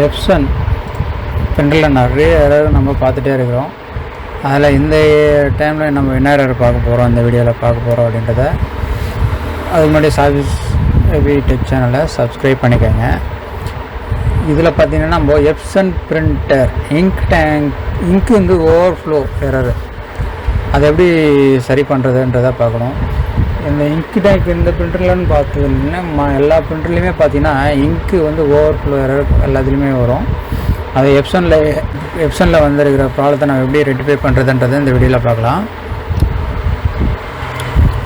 Epson பிரிண்டரில் நிறைய error நம்ம பார்த்துட்டே இருக்கிறோம். அதில் இந்த டைமில் நம்ம என்ன எரர் பார்க்க போகிறோம், இந்த வீடியோவில் பார்க்க போகிறோம் அப்படின்றத அதுக்கு முன்னாடி சார்விஸ் டெக் சேனலை சப்ஸ்கிரைப் பண்ணிக்கோங்க. இதில் பார்த்திங்கன்னா நம்ம எப்சன் பிரிண்டர் இங்க் வந்து ஓவர்ஃப்ளோ எரர், அதை எப்படி சரி பண்ணுறதுன்றதை பார்க்கணும். இந்த இங்க் டேங்க் இந்த பிரிண்டர்லன்னு பார்த்தீங்கன்னா எல்லா பிரிண்டர்லேயுமே பார்த்தீங்கன்னா இங்க்கு வந்து ஓவர்ஃப்ளோ எரர் எல்லாத்துலேயுமே வரும். அது எப்சனில் வந்துருக்கிற ப்ராப்ளத்தை நம்ம எப்படி ரெக்டிஃபை பண்ணுறதுன்றதை இந்த வீடியோவில் பார்க்கலாம்.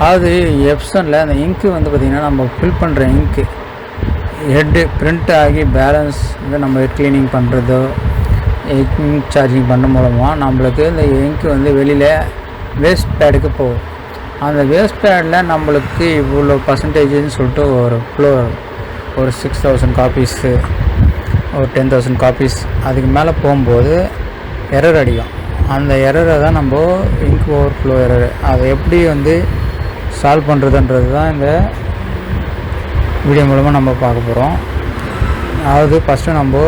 அதாவது எப்சனில் அந்த இங்க்கு வந்து பார்த்திங்கன்னா நம்ம ஃபில் பண்ணுற இங்க்கு ஹெட்டு பிரிண்ட் ஆகி பேலன்ஸ் வந்து நம்ம ஹெட் க்ளீனிங் பண்ணுறதோ இங்க் சார்ஜிங் பண்ணுற மூலமாக நம்மளுக்கு இந்த இங்க்கு வந்து வெளியில் வேஸ்ட் பேடுக்கு போகும். அந்த வேஸ்ட் பேடில் நம்மளுக்கு இவ்வளோ பர்சன்டேஜ்னு சொல்லிட்டு ஒரு ஃப்ளோ ஒரு 6000 காப்பீஸு ஒரு 10,000 காப்பீஸ் அதுக்கு மேலே போகும்போது எரர் அடிக்கும். அந்த எரரை தான் நம்ம இங்க் ஓவர்ஃப்ளோ எரர், அதை எப்படி வந்து சால்வ் பண்ணுறதுன்றது தான் இந்த வீடியோ மூலமாக நம்ம பார்க்க போகிறோம். அதாவது ஃபஸ்ட்டு நம்ம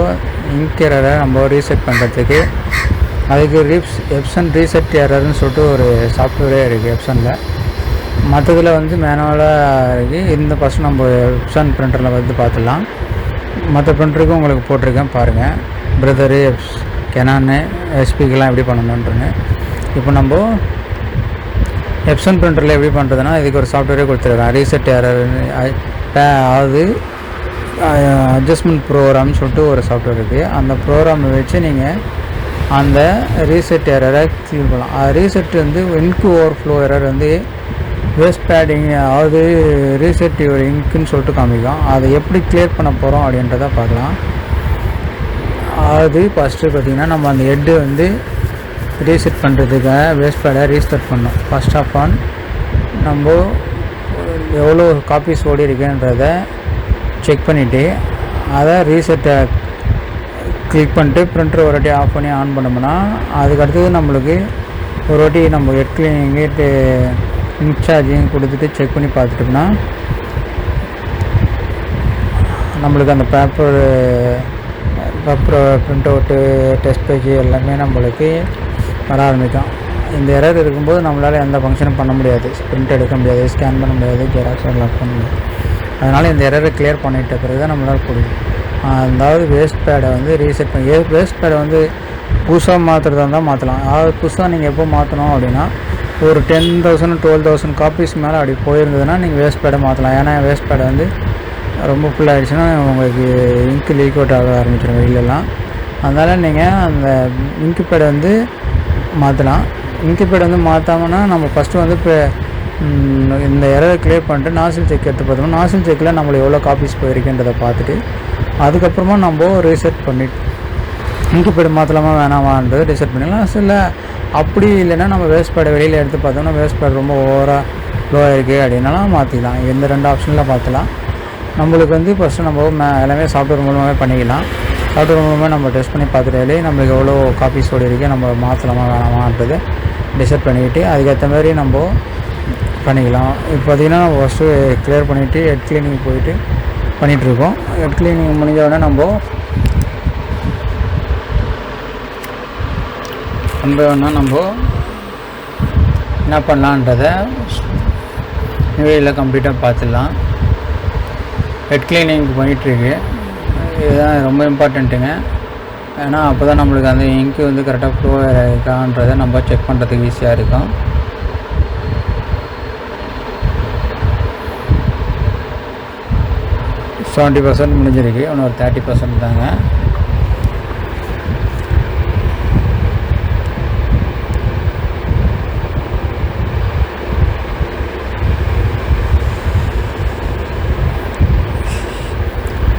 இங்க் எரரை நம்ம ரீசெட் பண்ணுறதுக்கு அதுக்கு எப்சன் ரீசெட் எரர்னு சொல்லிட்டு ஒரு சாஃப்ட்வேரே இருக்குது எப்சனில். மற்றதில் வந்து மேனுவலாக இருக்குது. இந்த ஃபஸ்ட்டு நம்ம எப்சன் பிரிண்டரில் வந்து பார்த்துடலாம். மற்ற பிரிண்டருக்கும் உங்களுக்கு போட்டிருக்கேன் பாருங்கள். பிரதரு கெனானு எஸ்பிக்கெலாம் எப்படி பண்ணணுன்றன்னு. இப்போ நம்ம எப்சன் பிரிண்டரில் எப்படி பண்ணுறதுன்னா இதுக்கு ஒரு சாஃப்ட்வேரே கொடுத்துருக்கேன், ரீசெட் எரர். அது அட்ஜஸ்ட்மெண்ட் ப்ரோக்ராம்னு சொல்லிட்டு ஒரு சாஃப்ட்வேர் இருக்குது. அந்த ப்ரோக்ராமை வச்சு நீங்கள் அந்த ரீசெட் எரரை கிளியர் பண்ணலாம். அது ரீசெட் வந்து இங்க் ஓவர்ஃப்ளோ எரர் வந்து வேஸ்ட் பேடிங், அதாவது ரீசெட் யுவர் இங்க்குன்னு சொல்லிட்டு காமிக்கும். அதை எப்படி கிளியர் பண்ண போகிறோம் அப்படின்றத பார்க்கலாம். அது ஃபஸ்ட்டு பார்த்திங்கன்னா நம்ம அந்த ஹெட்டு வந்து ரீசெட் பண்ணுறதுக்காக வேஸ்ட் பேடை ரீஸ்டார்ட் பண்ணோம். ஃபஸ்ட் ஆஃப் ஆன் நம்ம எவ்வளோ காப்பீஸ் ஓடி இருக்குன்றத செக் பண்ணிவிட்டு அதை ரீசெட்டை கிளிக் பண்ணிட்டு பிரிண்டர் ஒரு வாட்டி ஆஃப் பண்ணி ஆன் பண்ணோம்னா அதுக்கடுத்தது நம்மளுக்கு ஒரு வாட்டி நம்ம ஹெட் க்ளீனிங்கு இங்க் சார்ஜிங் கொடுத்துட்டு செக் பண்ணி பார்த்துட்டோம்னா நம்மளுக்கு அந்த paper print out test page எல்லாமே நம்மளுக்கு வர ஆரம்பிக்கும். இந்த எரர் இருக்கும்போது நம்மளால் எந்த ஃபங்க்ஷனும் பண்ண முடியாது, பிரிண்ட் எடுக்க முடியாது, ஸ்கேன் பண்ண முடியாது, ஜெராக்ஸ் எல்லாம் பண்ண முடியாது. அதனால் இந்த எரரை கிளியர் பண்ணிட்ட பிறகு தான் நம்மளால் கொடுக்கும். அதாவது வேஸ்ட் பேடை வந்து ரீசெட் பண்ணி வேஸ்ட் பேடை வந்து புதுசாக மாற்றுறதா இருந்தால் மாற்றலாம். அதாவது புதுசாக நீங்கள் எப்போ மாற்றணும் அப்படின்னா ஒரு 10,000 12,000 காப்பீஸ் மேலே அப்படி போயிருந்ததுன்னா நீங்கள் வேஸ்ட் பேடை மாற்றலாம். ஏன்னா வேஸ்ட் பேடை வந்து ரொம்ப ஃபுல்லாகிடுச்சுன்னா உங்களுக்கு இங்க்கு லீக் அவுட் ஆக ஆரம்பிச்சிடும் வெளிலலாம். அதனால் நீங்கள் அந்த இங்க்கு பேடை வந்து மாற்றலாம். இங்க்கு பேடை வந்து மாற்றாமன்னா நம்ம ஃபஸ்ட்டு வந்து இப்போ இந்த எரரை கிளியர் பண்ணிட்டு நாசில் செக் எடுத்து பார்த்தோம்னா நாசில் செக்கில் நம்மளுக்கு எவ்வளோ காப்பீஸ் போயிருக்குன்றதை பார்த்துட்டு அதுக்கப்புறமா நம்ம ரீசெட் பண்ணிட்டு இங்க்கு பேடு மாற்றலாமா வேணாமான்றது ரீசெட் பண்ணிடலாம். சில அப்படி இல்லைன்னா நம்ம வேஸ்ட் பேடை வெளியில் எடுத்து பார்த்தோம்னா வேஸ்ட் பேட் ரொம்ப ஓவராக லோவாக இருக்குது அப்படின்னாலும் மாற்றிக்கலாம். இந்த 2 ஆப்ஷனில் பார்த்துலாம். நம்மளுக்கு வந்து ஃபஸ்ட்டு நம்ம எல்லாமே சாஃப்ட்வேர் மூலமாகவே பண்ணிக்கலாம். சாஃப்ட்வேர் மூலமாக நம்ம டெஸ்ட் பண்ணி பார்த்துட்டாலே நம்மளுக்கு எவ்வளோ காப்பீஸ் ஓடி இருக்குது, நம்ம மாற்றலாமா வேணாமான்றது டிசைட் பண்ணிக்கிட்டு அதுக்கேற்ற மாதிரி நம்ம பண்ணிக்கலாம். இப்போ பார்த்திங்கன்னா நம்ம ஃபஸ்ட்டு கிளியர் பண்ணிவிட்டு ஹெட் க்ளீனிங் போயிட்டு பண்ணிகிட்ருக்கோம். ஹெட் க்ளீனிங் முடிஞ்ச உடனே நம்ம என்ன பண்ணலான்றதை வீடியோவில் கம்ப்ளீட்டாக பார்த்துடலாம். ஹெட் க்ளீனிங் பண்ணிகிட்ருக்கு, இதுதான் ரொம்ப இம்பார்ட்டண்ட்டுங்க. ஏன்னா அப்போ தான் நம்மளுக்கு அந்த இங்க்கு வந்து கரெக்டாக ஃப்ளோ இருக்கான்றதை நம்ம செக் பண்ணுறதுக்கு ஈஸியாக இருக்கும். ஸோ 70% முடிஞ்சிருக்கு, இன்னும் ஒரு 30% தாங்க.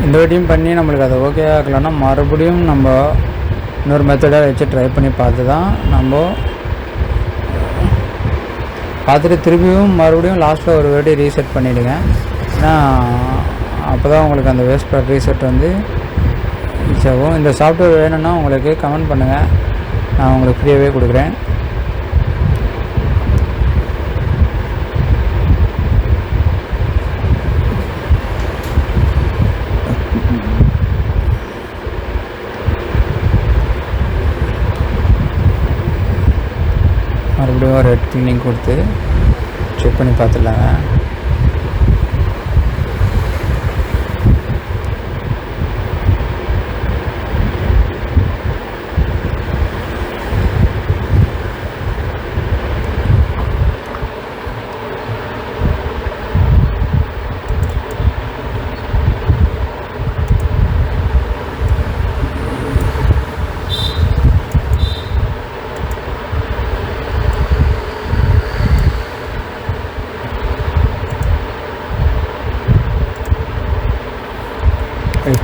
இந்த வாட்டியும் பண்ணி நம்மளுக்கு அது ஓகே ஆகலைன்னா மறுபடியும் நம்ம இன்னொரு மெத்தடை வச்சு ட்ரை பண்ணி பார்த்து தான் நம்ம பார்த்துட்டு திரும்பியும் மறுபடியும் லாஸ்ட்டில் ஒரு வாட்டி ரீசெட் பண்ணிவிடுங்க. ஏன்னா அப்போ தான் உங்களுக்கு அந்த வேஸ்ட் பேட் ரீசெட் வந்து ஈஸியாகும். இந்த சாஃப்ட்வேர் வேணும்னா உங்களுக்கு கமெண்ட் பண்ணுங்கள், நான் உங்களுக்கு ஃப்ரீயாகவே கொடுக்குறேன். மறுபடியும் ஒரு ஹெட் க்ளீனிங் கொடுத்து செக் பண்ணி பார்த்துடலாங்க.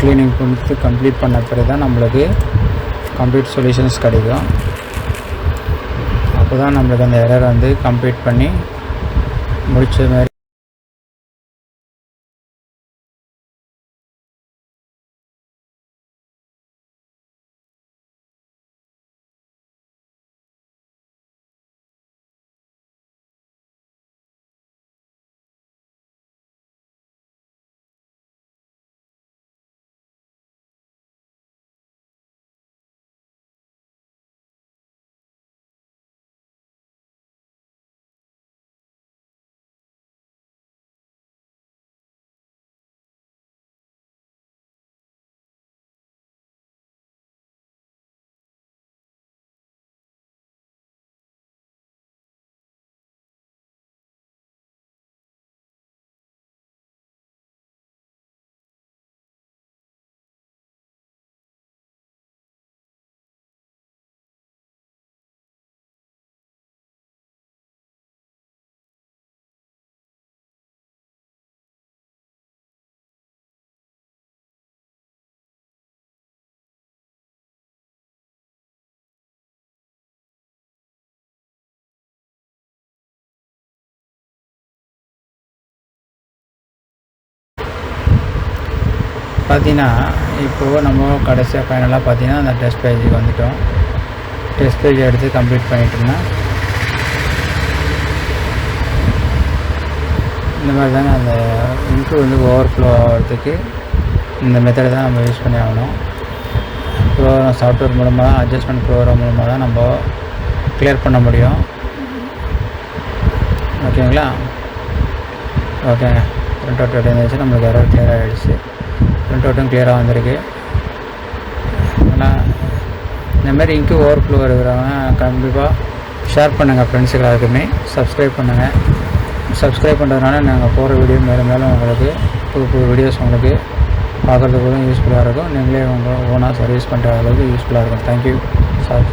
க்ளீனிங் கொடுத்து கம்ப்ளீட் பண்ண பிறகு தான் நம்மளுக்கு கம்ப்ளீட் சொல்யூஷன்ஸ் கிடைக்கும். அப்போ தான் நம்மளுக்கு அந்த எரர் வந்து கம்ப்ளீட் பண்ணி முடிச்ச மாதிரி பார்த்தீங்கன்னா இப்போது நம்ம கடைசியாக ஃபைனலாக பார்த்தீங்கன்னா அந்த டெஸ்ட் பேஜுக்கு வந்துவிட்டோம். டெஸ்ட் பேஜ் எடுத்து கம்ப்ளீட் பண்ணிட்டோம்னா இந்த மாதிரி தாங்க அந்த இங்கு வந்து ஓவர்ஃப்ளோ ஆகிறதுக்கு இந்த மெத்தடை தான் நம்ம யூஸ் பண்ணி ஆகணும். ப்ரோக்ராம் சாஃப்ட்வேர் மூலமாக தான், அட்ஜஸ்ட்மெண்ட் ப்ரோக்ராம் மூலமாக தான் நம்ம கிளியர் பண்ண முடியும். ஓகேங்களா? ஓகேங்க. பிரிண்ட் அவுட் இருந்துச்சு, நம்மளுக்கு எரர் கிளியர் ஆகிடுச்சு. பிரிண்ட் அவுட்டும் கிளியராக வந்திருக்கு. ஆனால் இந்தமாரி இங்கு ஓவர்ஃப்ளோ இருக்கிறவங்க கண்டிப்பாக ஷேர் பண்ணுங்கள் ஃப்ரெண்ட்ஸுக்கு எல்லாருக்குமே. சப்ஸ்கிரைப் பண்ணுங்கள். சப்ஸ்கிரைப் பண்ணுறதுனால நாங்கள் போகிற வீடியோ மேலும் மேலும் உங்களுக்கு புது புது வீடியோஸ் உங்களுக்கு பார்க்குறதுக்கு யூஸ்ஃபுல்லாக இருக்கும். நீங்களே உங்கள் ஓனாக சர்வீஸ் பண்ணுற அளவுக்கு யூஸ்ஃபுல்லாக இருக்கும். Thank you sir.